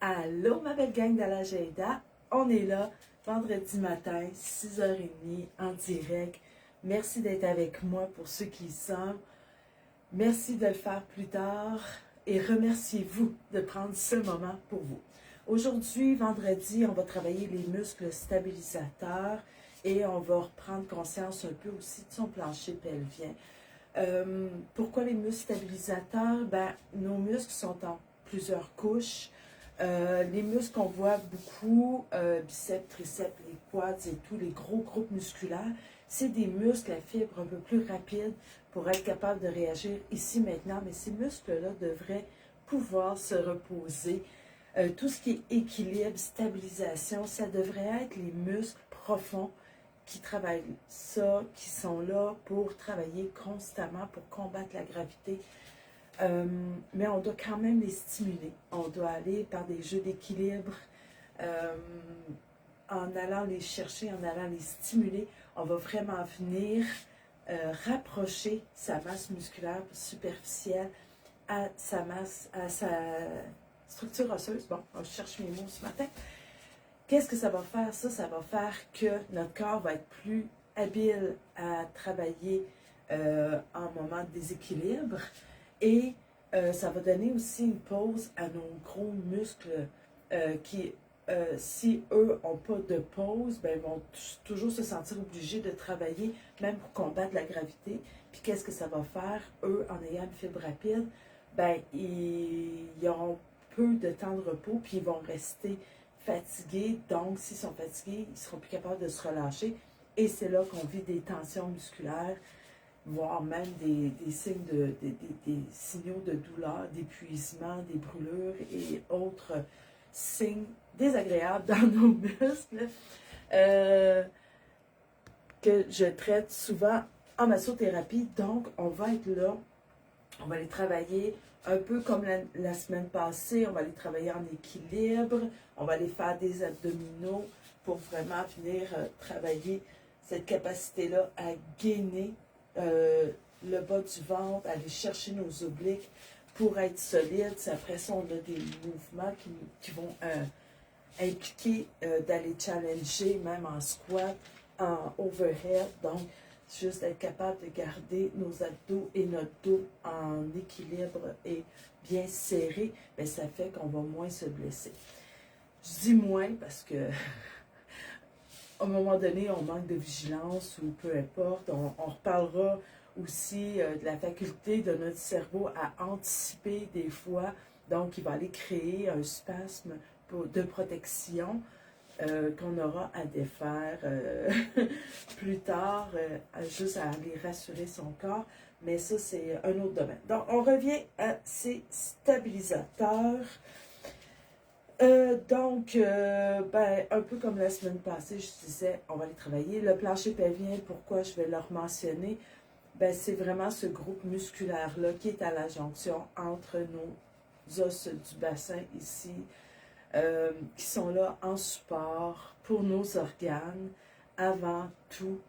Allô, ma belle gang de l'agenda. On est là, vendredi matin, 6h30, en direct. Merci d'être avec moi pour ceux qui y sont. Merci de le faire plus tard et remerciez-vous de prendre ce moment pour vous. Aujourd'hui, vendredi, on va travailler les muscles stabilisateurs et on va reprendre conscience un peu aussi de son plancher pelvien. Pourquoi les muscles stabilisateurs? Nos muscles sont en plusieurs couches. Les muscles qu'on voit beaucoup, biceps, triceps, les quads et tous les gros groupes musculaires, c'est des muscles à fibres un peu plus rapides pour être capable de réagir ici maintenant, mais ces muscles-là devraient pouvoir se reposer. Tout ce qui est équilibre, stabilisation, ça devrait être les muscles profonds qui travaillent ça, qui sont là pour travailler constamment, pour combattre la gravité. Mais on doit quand même les stimuler. On doit aller par des jeux d'équilibre, en allant les chercher, en allant les stimuler. On va vraiment venir rapprocher sa masse musculaire superficielle à sa masse, à sa structure osseuse. Bon, je cherche mes mots ce matin. Qu'est-ce que ça va faire? Ça va faire que notre corps va être plus habile à travailler en moment de déséquilibre et ça va donner aussi une pause à nos gros muscles qui, si eux n'ont pas de pause, ils vont toujours se sentir obligés de travailler, même pour combattre la gravité. Puis qu'est-ce que ça va faire? Eux, en ayant une fibre rapide, ils auront peu de temps de repos, puis ils vont rester fatigués. Donc, s'ils sont fatigués, ils ne seront plus capables de se relâcher. Et c'est là qu'on vit des tensions musculaires, voire même des signes des signaux de douleur, d'épuisement, des brûlures et autres signes désagréables dans nos muscles que je traite souvent en massothérapie. Donc, on va être là, on va les travailler un peu comme la semaine passée, on va les travailler en équilibre, on va les faire des abdominaux pour vraiment venir travailler cette capacité-là à gainer le bas du ventre, aller chercher nos obliques pour être solides. Après ça, on a des mouvements qui vont impliquer d'aller challenger, même en squat, en overhead. Donc, juste être capable de garder nos abdos et notre dos en équilibre et bien serré, ça fait qu'on va moins se blesser. Je dis moins parce que à un moment donné, on manque de vigilance ou peu importe. On reparlera aussi de la faculté de notre cerveau à anticiper des fois. Donc, il va aller créer un spasme de protection qu'on aura à défaire plus tard, juste à aller rassurer son corps. Mais ça, c'est un autre domaine. Donc, on revient à ces stabilisateurs. Un peu comme la semaine passée, je disais, on va aller travailler. Le plancher pelvien, pourquoi je vais le mentionner? C'est vraiment ce groupe musculaire-là qui est à la jonction entre nos os du bassin ici, qui sont là en support pour nos organes avant tout.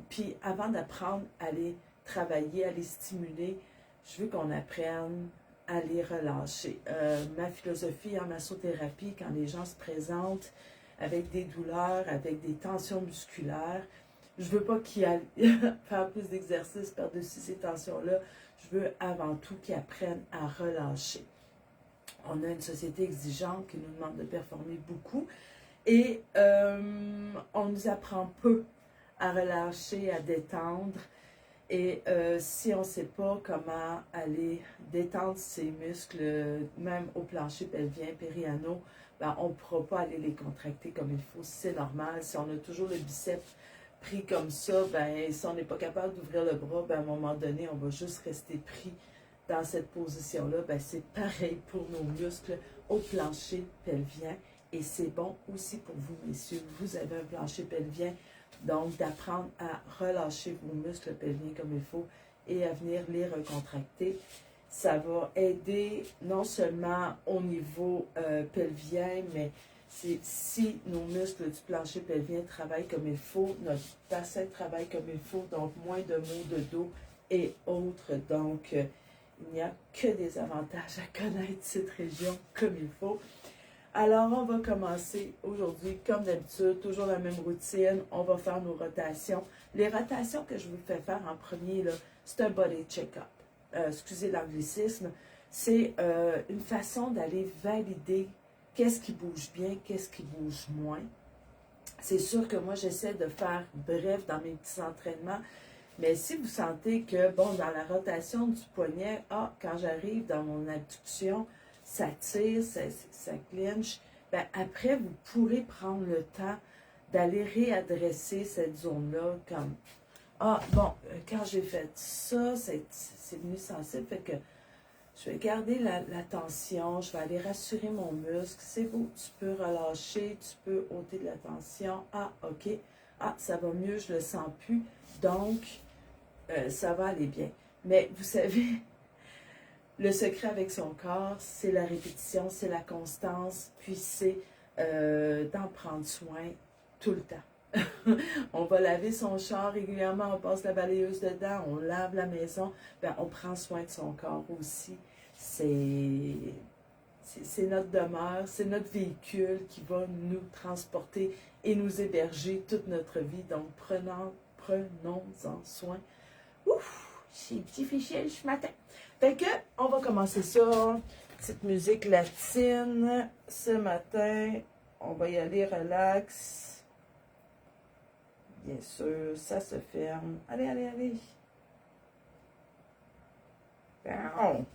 Puis avant d'apprendre à les travailler, à les stimuler, je veux qu'on apprenne à les relâcher. Ma philosophie en massothérapie, quand les gens se présentent avec des douleurs, avec des tensions musculaires, je veux pas qu'ils aillent faire plus d'exercices par-dessus ces tensions-là. Je veux avant tout qu'ils apprennent à relâcher. On a une société exigeante qui nous demande de performer beaucoup et on nous apprend peu à relâcher, à détendre. Et si on ne sait pas comment aller détendre ses muscles, même au plancher pelvien, périanaux, on ne pourra pas aller les contracter comme il faut. C'est normal. Si on a toujours le biceps pris comme ça, si on n'est pas capable d'ouvrir le bras, à un moment donné, on va juste rester pris dans cette position-là. C'est pareil pour nos muscles au plancher pelvien. Et c'est bon aussi pour vous, messieurs. Vous avez un plancher pelvien. Donc, d'apprendre à relâcher vos muscles pelviens comme il faut et à venir les recontracter. Ça va aider non seulement au niveau pelvien, mais si nos muscles du plancher pelvien travaillent comme il faut, notre bassin travaille comme il faut, donc moins de maux de dos et autres. Donc, Il n'y a que des avantages à connaître cette région comme il faut. Alors, on va commencer aujourd'hui, comme d'habitude, toujours la même routine. On va faire nos rotations. Les rotations que je vous fais faire en premier, c'est un body check-up. Excusez l'anglicisme. C'est une façon d'aller valider qu'est-ce qui bouge bien, qu'est-ce qui bouge moins. C'est sûr que moi, j'essaie de faire bref dans mes petits entraînements. Mais si vous sentez que, bon, dans la rotation du poignet, quand j'arrive dans mon abduction, ça tire, ça clinche, bien après, vous pourrez prendre le temps d'aller réadresser cette zone-là comme, quand j'ai fait ça, c'est venu sensible, fait que je vais garder la tension, je vais aller rassurer mon muscle, c'est beau, tu peux relâcher, tu peux ôter de la tension, ok, ça va mieux, je le sens plus, donc, ça va aller bien. Mais vous savez, le secret avec son corps, c'est la répétition, c'est la constance, puis c'est d'en prendre soin tout le temps. On va laver son char régulièrement, on passe la balayeuse dedans, on lave la maison, bien, on prend soin de son corps aussi. C'est notre demeure, c'est notre véhicule qui va nous transporter et nous héberger toute notre vie. Donc, prenons-en soin. Ouf, j'ai un petit fichier ce matin. Fait que, on va commencer ça. Petite musique latine. Ce matin, on va y aller relax. Bien sûr, ça se ferme. Allez, allez, allez. Bon.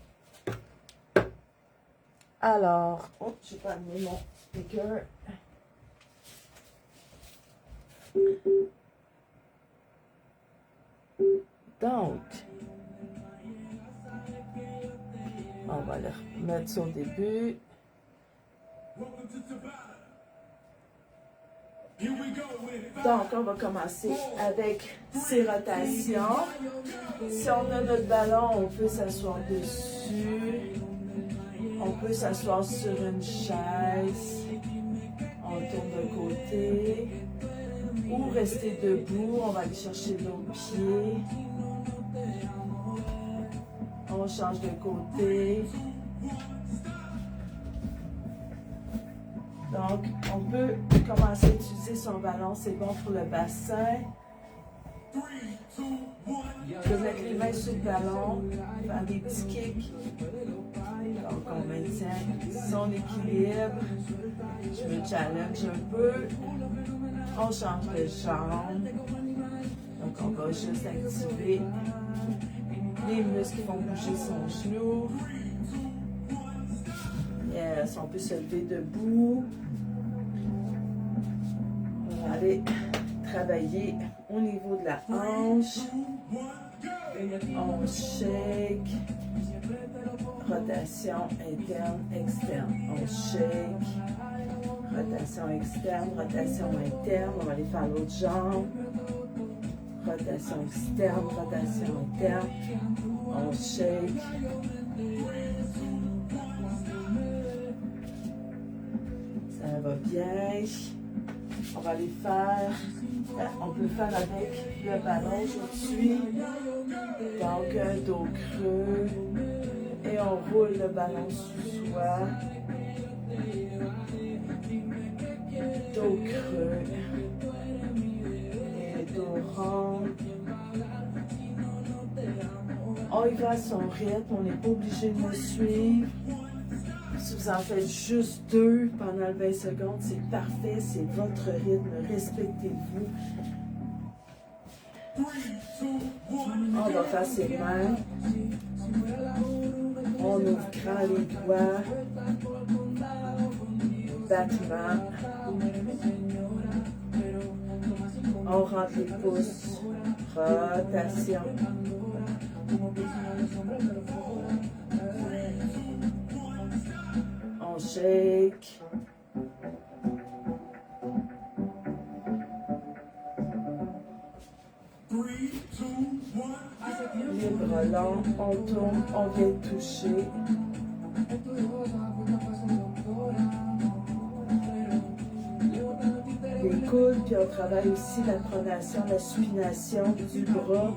Alors, j'ai pas amené mon speaker. Donc, on va le remettre ça au début. Donc, on va commencer avec ces rotations. Si on a notre ballon, on peut s'asseoir dessus. On peut s'asseoir sur une chaise. On tourne de côté. Ou rester debout. On va aller chercher nos pieds. On change de côté. Donc, on peut commencer à utiliser son ballon. C'est bon pour le bassin. Je vais mettre les mains sur le ballon, faire des petits kicks. Donc, on maintient son équilibre. Je me challenge un peu. On change de jambe. Donc, on va juste activer les muscles qui font bouger son genou. Yes, on peut se lever debout. On va aller travailler au niveau de la hanche. On shake. Rotation interne, externe. On shake. Rotation externe, rotation interne. On va aller faire l'autre jambe. Rotation externe, rotation interne. On shake. Ça va bien. On va les faire. On peut faire avec le ballon aujourd'hui. Donc, un dos creux. Et on roule le ballon sous soi. Dos creux. Et dos rond. On y va à son rythme. On n'est pas obligé de me suivre. Si vous en faites juste 2 pendant 20 secondes, c'est parfait, c'est votre rythme, respectez-vous. On va faire ses mains. On ouvre grand les doigts. Battement. On rentre les pouces. Rotation. On shake. Les bras longs, on tourne, on vient toucher. Les coudes, puis on travaille aussi la pronation, la supination du bras.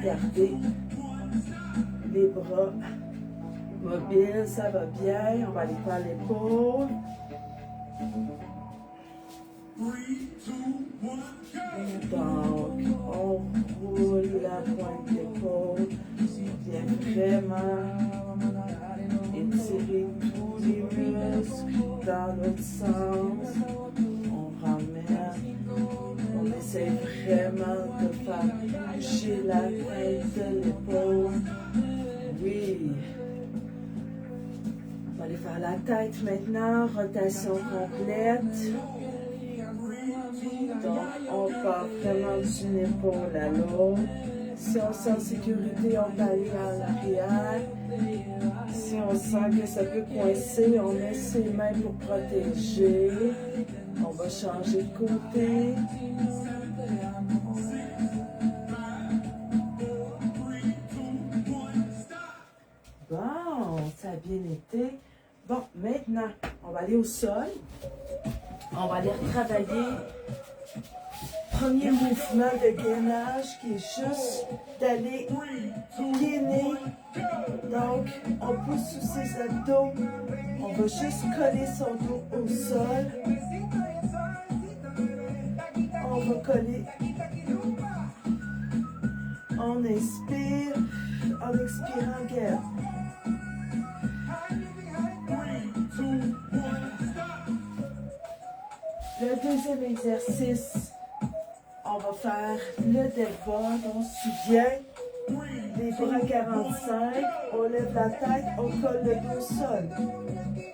garder les bras mobiles, ça va bien. On va aller faire l'épaule. Donc, on roule la pointe d'épaule. On vient vraiment étirer tous les muscles dans l'autre sens. On ramène. On essaie vraiment de faire bouger la tête de l'épaule. Oui. On va aller faire la tête maintenant. Rotation complète. Donc, on part vraiment d'une épaule à l'autre. Si on sent sécurité, on va aller en arrière. Si on sent que ça peut coincer, on met ses mains pour protéger. On va changer de côté. Bon, ça a bien été. Bon, maintenant, on va aller au sol. On va aller retravailler. Premier mouvement de gainage qui est juste d'aller gainer. Donc, on pousse sous ses abdos. On va juste coller son dos au sol. On va coller. On inspire. En expirant, garde. Le deuxième exercice, on va faire le dead bug. On se souvient, les bras 45, on lève la tête, on colle le dos au sol.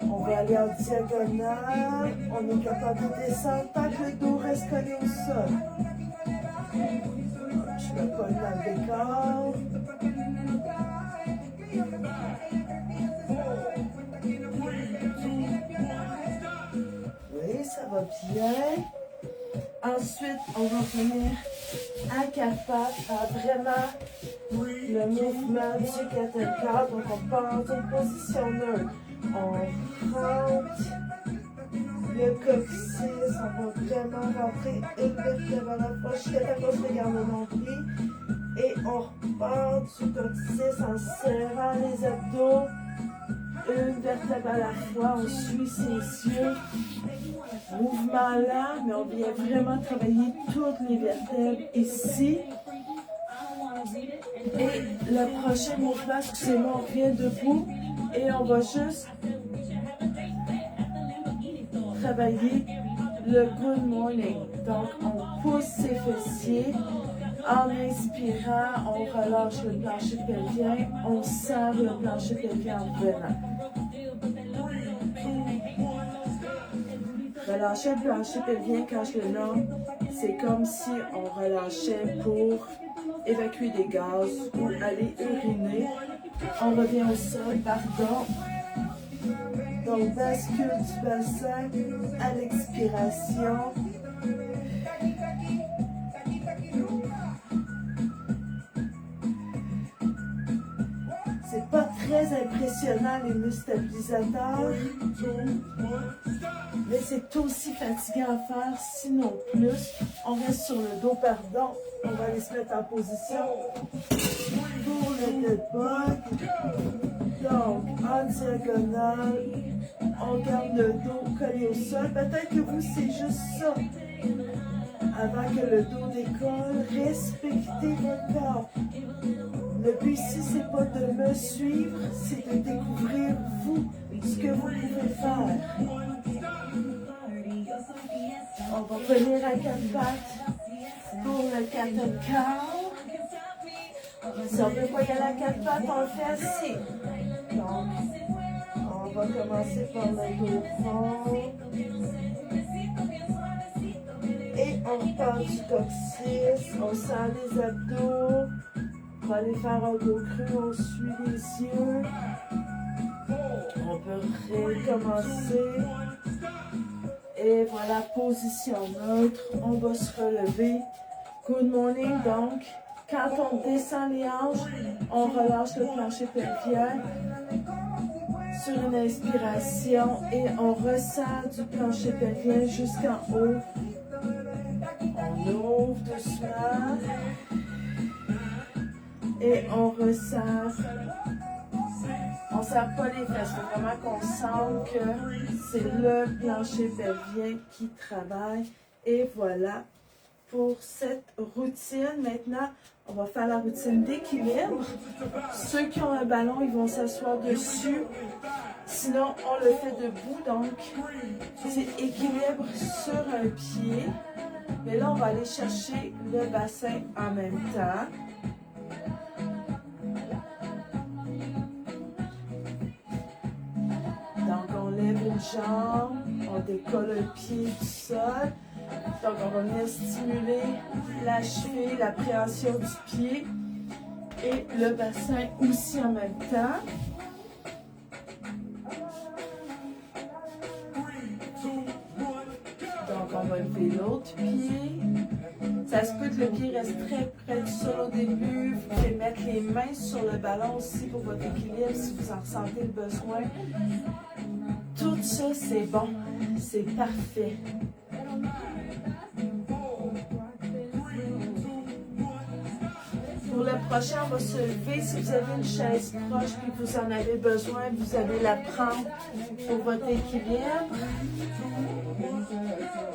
On va aller en diagonale, on est capable de descendre tant que le dos reste collé au sol. Je me colle dans le décor. Oui, ça va bien. Ensuite, on va venir à quatre pattes, à vraiment le mouvement du catapult. Donc, on part dans une position neutre. On rentre le coccyx. On va vraiment rentrer une vertèbre à la fois jusqu'à la fois de garde le nombril. Et on repart du coccyx en serrant les abdos. Une vertèbre à la fois, on suit ses yeux. Mouvement lent, mais on vient vraiment travailler toutes les vertèbres ici. Et le prochain mouvement, excusez-moi, on vient debout et on va juste travailler le good morning. Donc, on pousse ses fessiers. En inspirant, on relâche le plancher pelvien, on serre le plancher pelvien en revenant. Relâcher le plancher pelvien, quand je le nomme, c'est comme si on relâchait pour évacuer des gaz ou aller uriner. On revient au sol, pardon. Donc, bascule du bassin à l'expiration. C'est pas très impressionnant les muscles stabilisateurs, mais c'est aussi fatigant à faire, sinon plus. On reste sur le dos, pardon. On va aller se mettre en position pour le dead bug. Donc, en diagonale, on garde le dos collé au sol. Peut-être que vous, c'est juste ça. Avant que le dos décolle, respectez votre corps. Le but ici, c'est pas de me suivre, c'est de découvrir vous, ce que vous pouvez faire. On va venir à quatre pattes pour le catapult. Si on ne peut pas y aller à quatre pattes, on le fait assis. Donc, on va commencer par le dos fond. Et on repart du coccyx, on serre les abdos. On va aller faire un dos cru, on suit les yeux. On peut recommencer. Et voilà, position neutre. On va se relever. Good morning, donc. Quand on descend les hanches, on relâche le plancher pelvien sur une inspiration et on resserre du plancher pelvien jusqu'en haut. On ouvre doucement. Et on resserre. On ne serre pas les fesses. Il faut vraiment qu'on sente que c'est le plancher pelvien qui travaille. Et voilà pour cette routine. Maintenant, on va faire la routine d'équilibre. Ceux qui ont un ballon, ils vont s'asseoir dessus. Sinon, on le fait debout. Donc, c'est équilibre sur un pied. Mais là, on va aller chercher le bassin en même temps. Donc, on lève une jambe, on décolle un pied du sol. Donc, on va venir stimuler la cheville, l'appréhension du pied et le bassin aussi en même temps. Donc, on va lever l'autre pied. Ça se peut que le pied reste très près du sol au début. Vous pouvez mettre les mains sur le ballon aussi pour votre équilibre si vous en ressentez le besoin. Tout ça, c'est bon. C'est parfait. Pour le prochain, on va se lever. Si vous avez une chaise proche et que vous en avez besoin, vous allez la prendre pour votre équilibre.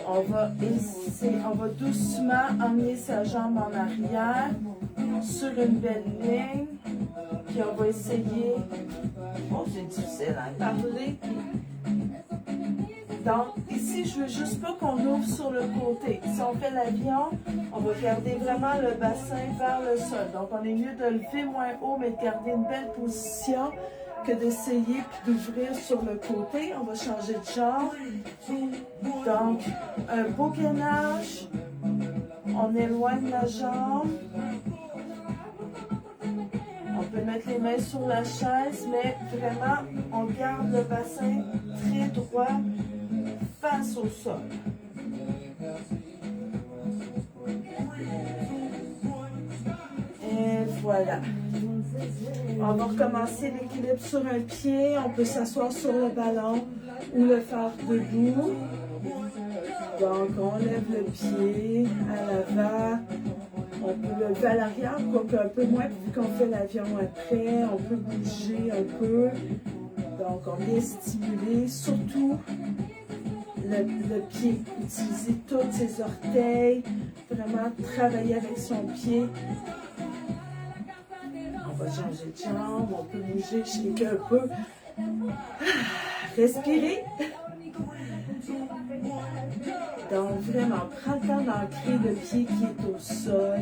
On va doucement emmener sa jambe en arrière sur une belle ligne. Puis on va essayer. Oh, c'est difficile à parler. Donc, ici, je veux juste pas qu'on ouvre sur le côté. Si on fait l'avion, on va garder vraiment le bassin vers le sol. Donc, on est mieux de lever moins haut, mais de garder une belle position que d'essayer puis d'ouvrir sur le côté. On va changer de jambe. Donc, un beau gainage. On éloigne la jambe. On peut mettre les mains sur la chaise, mais vraiment, on garde le bassin très droit face au sol. Et voilà. On va recommencer l'équilibre sur un pied. On peut s'asseoir sur le ballon ou le faire debout. Donc, on lève le pied à l'avant. On peut le lever à l'arrière, quoique un peu moins, vu qu'on fait l'avion après. On peut bouger un peu. Donc, on vient stimuler, surtout le pied. Utiliser tous ses orteils. Vraiment travailler avec son pied. On va changer de jambe. On peut bouger, shaker un peu. Respirer. Donc, vraiment, prends le temps d'ancrer le pied qui est au sol.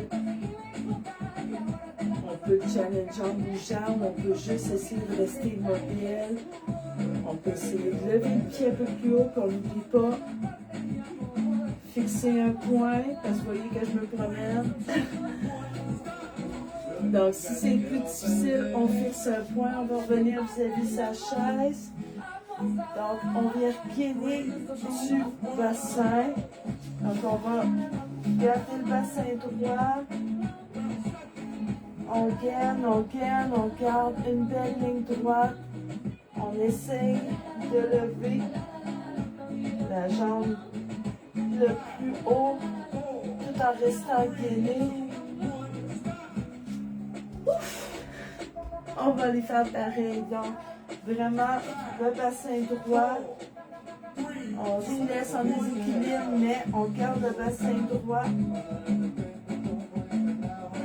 On peut challenger en bougeant, on peut juste essayer de rester immobile. On peut essayer de lever le pied un peu plus haut, qu'on n'oublie pas. Fixer un point, parce que vous voyez que je me promène. Donc, si c'est plus difficile, on fixe un point, on va revenir vis-à-vis sa chaise. Donc, on vient piéner du bassin. Donc, on va garder le bassin droit. On gaine, on garde une belle ligne droite. On essaye de lever la jambe le plus haut tout en restant gainé. On va les faire pareil. Donc, vraiment, le bassin droit. On se laisse en déséquilibre, mais on garde le bassin droit.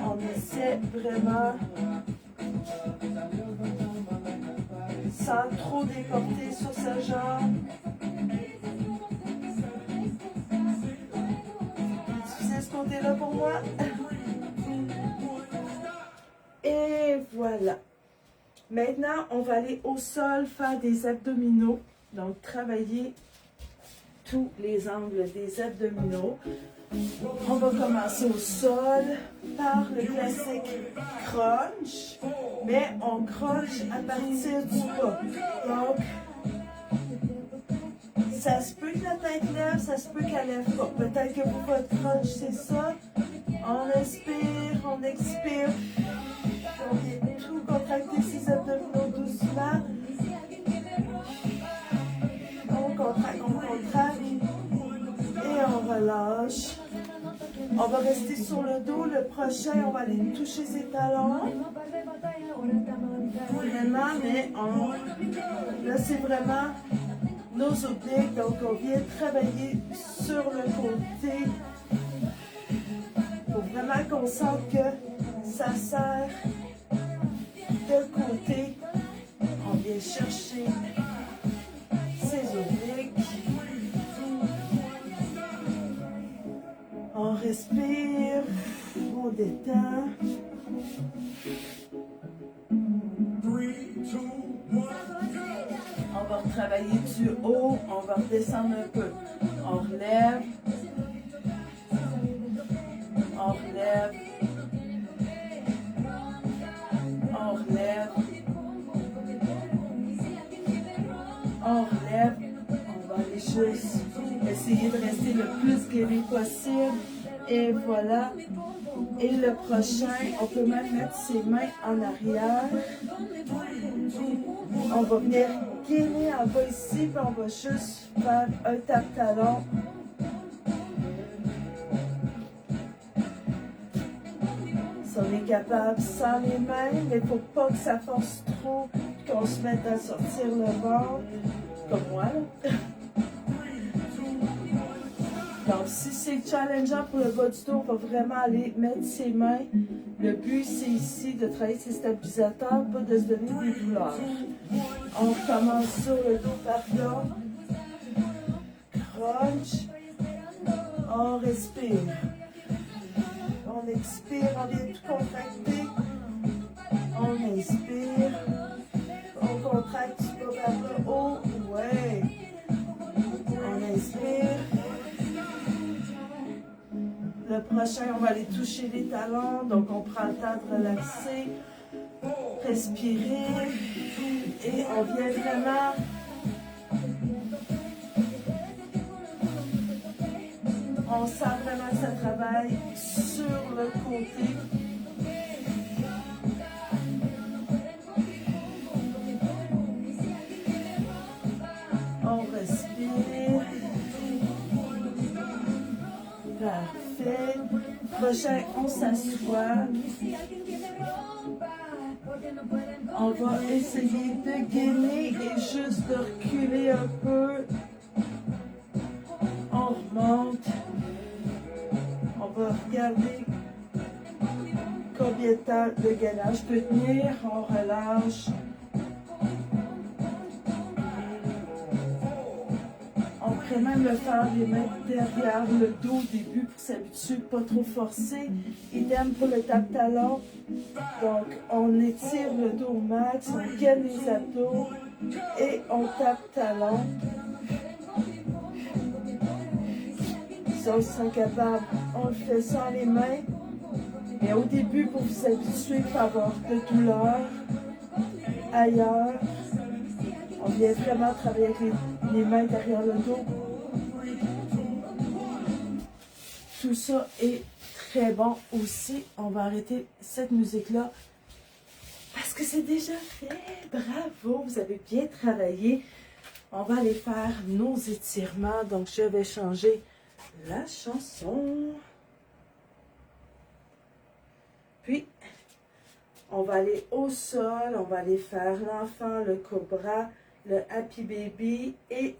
On essaie vraiment, sans trop déporter sur sa jambe. Difficile ce côté-là pour moi. Et voilà. Maintenant, on va aller au sol faire des abdominaux. Donc, travailler tous les angles des abdominaux. On va commencer au sol par le classique crunch, mais on crunch à partir du bas. Donc, ça se peut que la tête lève, ça se peut qu'elle lève pas. Peut-être que pour votre crunch, c'est ça. On inspire, on expire. On vient tout contracter ses abdominaux doucement. On contracte, et on relâche. On va rester sur le dos. Le prochain, on va aller toucher ses talons. Vraiment, mais là, c'est vraiment nos obliques. Donc, on vient travailler sur le côté pour vraiment qu'on sente que ça serre de côté. On vient chercher ses obliques. On respire, on détend. 3, 2, 1, on va travailler du haut, on va redescendre un peu. On relève. On relève. On relève. On relève. On va aller juste essayer de rester le plus guéri possible. Et voilà. Et le prochain, on peut même mettre ses mains en arrière. On va venir gainer en bas ici, puis on va juste faire un tape-talon. Si on est capable sans les mains, mais il ne faut pas que ça force trop, qu'on se mette à sortir le ventre, comme moi là. Donc, si c'est challengeant pour le bas du dos, on va vraiment aller mettre ses mains. Le but, c'est ici de travailler ses stabilisateurs, pas de se donner des douleurs. On recommence sur le dos, pardon. Crunch. On respire. On expire, on vient tout contracter. On inspire. On contracte du bas vers le haut. Ouais. On inspire. Le prochain, on va aller toucher les talons. Donc, on prend le temps de relaxer, respirer. Et on vient vraiment on sent vraiment que ça travaille sur le côté. On respire. Parfait. Prochain, on s'assoit. On va essayer de gainer et juste de reculer un peu. On remonte. On va regarder combien de temps le gainage peut tenir. On relâche. On pourrait même le faire les mains derrière le dos au début pour s'habituer, pas trop forcer. Idem pour le tape-talon. Donc, on étire le dos au max, on gaine les abdos et on tape-talon. Si on se sent capable, on le fait sans les mains. Mais au début, pour vous habituer, il faut avoir de douleur ailleurs. On vient vraiment travailler avec les mains derrière le dos. Tout ça est très bon aussi. On va arrêter cette musique-là parce que c'est déjà fait. Bravo, vous avez bien travaillé. On va aller faire nos étirements. Donc, je vais changer la chanson. Puis, on va aller au sol. On va aller faire l'enfant, le cobra, le happy baby et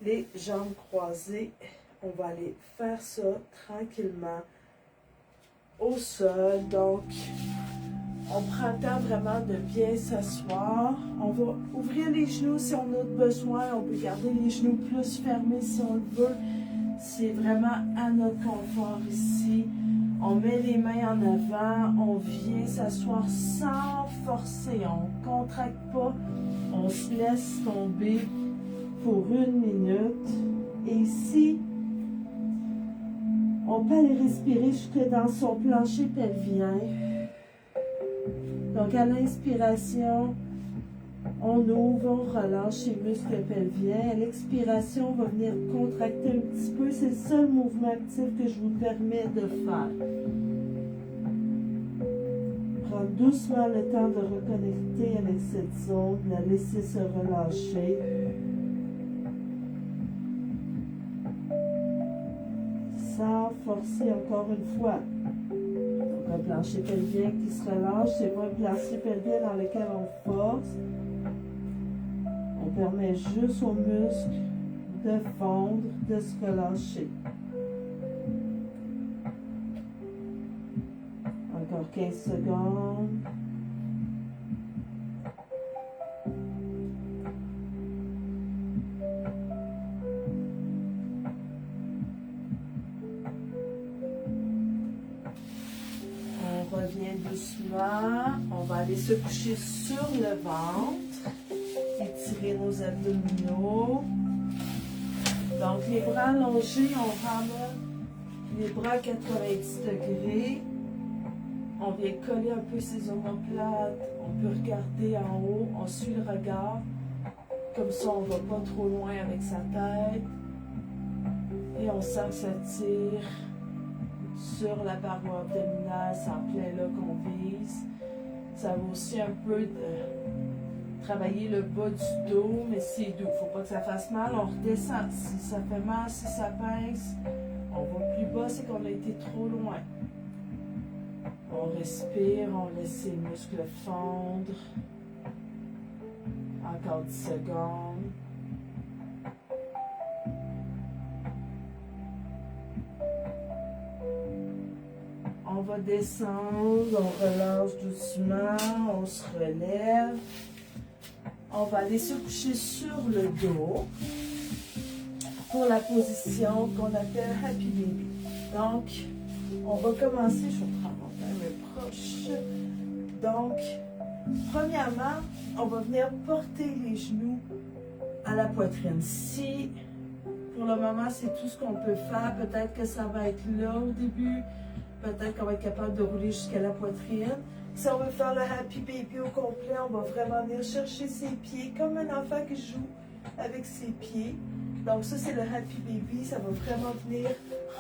les jambes croisées. On va aller faire ça tranquillement au sol. Donc, on prend le temps vraiment de bien s'asseoir. On va ouvrir les genoux si on a besoin. On peut garder les genoux plus fermés si on le veut. C'est vraiment à notre confort ici. On met les mains en avant. On vient s'asseoir sans forcer. On ne contracte pas. On se laisse tomber pour 1 minute. Et ici, on peut aller respirer jusque dans son plancher pelvien. Donc, à l'inspiration, on ouvre, on relâche les muscles pelviens. À l'expiration, on va venir contracter un petit peu. C'est le seul mouvement actif que je vous permets de faire. Prendre doucement le temps de reconnecter avec cette zone, la laisser se relâcher. sans forcer encore une fois. Donc un plancher pelvien qui se relâche, c'est pas un plancher pelvien dans lequel on force. On permet juste aux muscles de fondre, de se relâcher. Encore 15 secondes. On revient doucement. On va aller se coucher sur le ventre. Étirer nos abdominaux. Donc les bras allongés, on ramène les bras à 90 degrés. On vient coller un peu ses omoplates. On peut regarder en haut. On suit le regard. Comme ça, on ne va pas trop loin avec sa tête. Et on sent que ça tire sur la paroi abdominale. C'est en plein là qu'on vise. Ça va aussi un peu de travailler le bas du dos, mais c'est doux. Il ne faut pas que ça fasse mal. On redescend. Si ça fait mal, si ça pince, on va plus bas, c'est qu'on a été trop loin. On respire, on laisse ses muscles fondre. Encore 10 secondes. On va descendre, on relâche doucement, on se relève. On va aller se coucher sur le dos pour la position qu'on appelle Happy Baby. Donc, on va commencer, je vais prendre mon temps proche. Donc, premièrement, on va venir porter les genoux à la poitrine. Si, pour le moment, c'est tout ce qu'on peut faire, peut-être que ça va être là au début, peut-être qu'on va être capable de rouler jusqu'à la poitrine. Si on veut faire le Happy Baby au complet, on va vraiment venir chercher ses pieds, comme un enfant qui joue avec ses pieds. Donc ça, c'est le Happy Baby. Ça va vraiment venir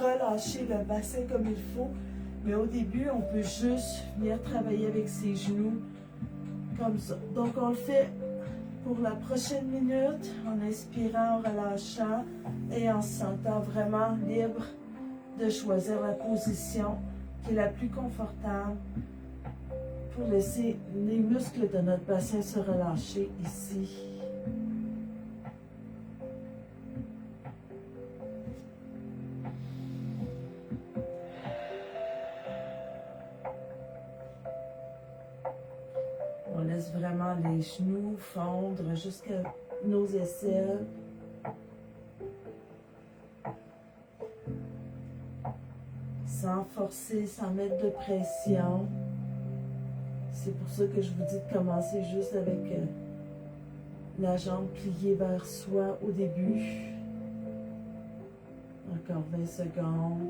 relâcher le bassin comme il faut. Mais au début, on peut juste venir travailler avec ses genoux comme ça. Donc on le fait pour la prochaine minute, en inspirant, en relâchant et en se sentant vraiment libre de choisir la position qui est la plus confortable pour laisser les muscles de notre bassin se relâcher ici. On laisse vraiment les genoux fondre jusqu'à nos aisselles. Sans forcer, sans mettre de pression. C'est pour ça que je vous dis de commencer juste avec la jambe pliée vers soi au début. Encore 20 secondes.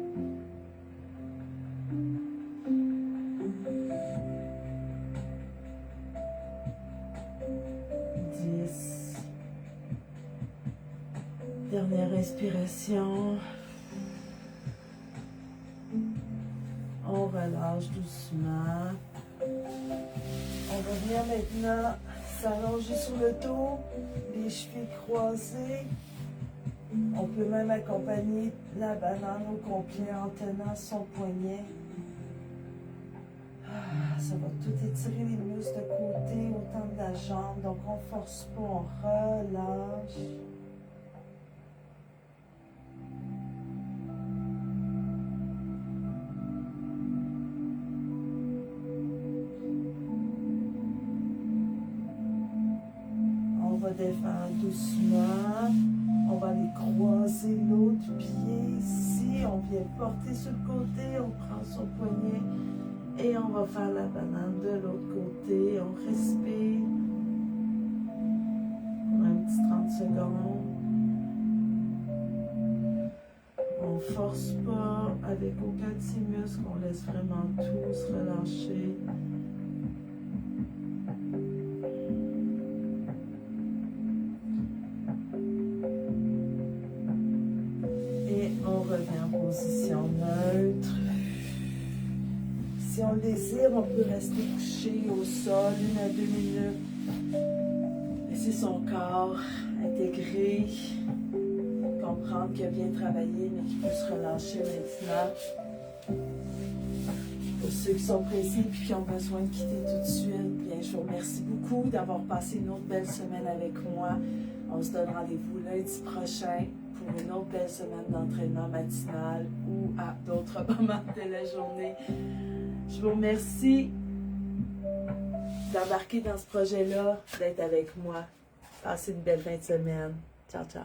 Dernière inspiration. On relâche doucement. On va venir maintenant s'allonger sur le dos, les chevilles croisées. On peut même accompagner la banane au complet en tenant son poignet. Ça va tout étirer les muscles de côté, autant de la jambe. Donc on ne force pas, on relâche. On va défendre doucement. On va aller croiser l'autre pied ici. On vient porter sur le côté, on prend son poignet. Et on va faire la banane de l'autre côté. On respire pour un petit 30 secondes. On ne force pas avec aucun de ses muscles. On laisse vraiment tout se relâcher. Et on revient en position neutre. Si on le désire, on peut rester couché au sol 1 à 2 minutes. Laisser son corps intégrer comprendre, qui a bien travaillé, mais qui peut se relâcher maintenant. Pour ceux qui sont pressés et qui ont besoin de quitter tout de suite, bien, je vous remercie beaucoup d'avoir passé une autre belle semaine avec moi. On se donne rendez-vous lundi prochain pour une autre belle semaine d'entraînement matinal ou à d'autres moments de la journée. Je vous remercie d'embarquer dans ce projet-là, d'être avec moi. Passez une belle fin de semaine. Ciao, ciao.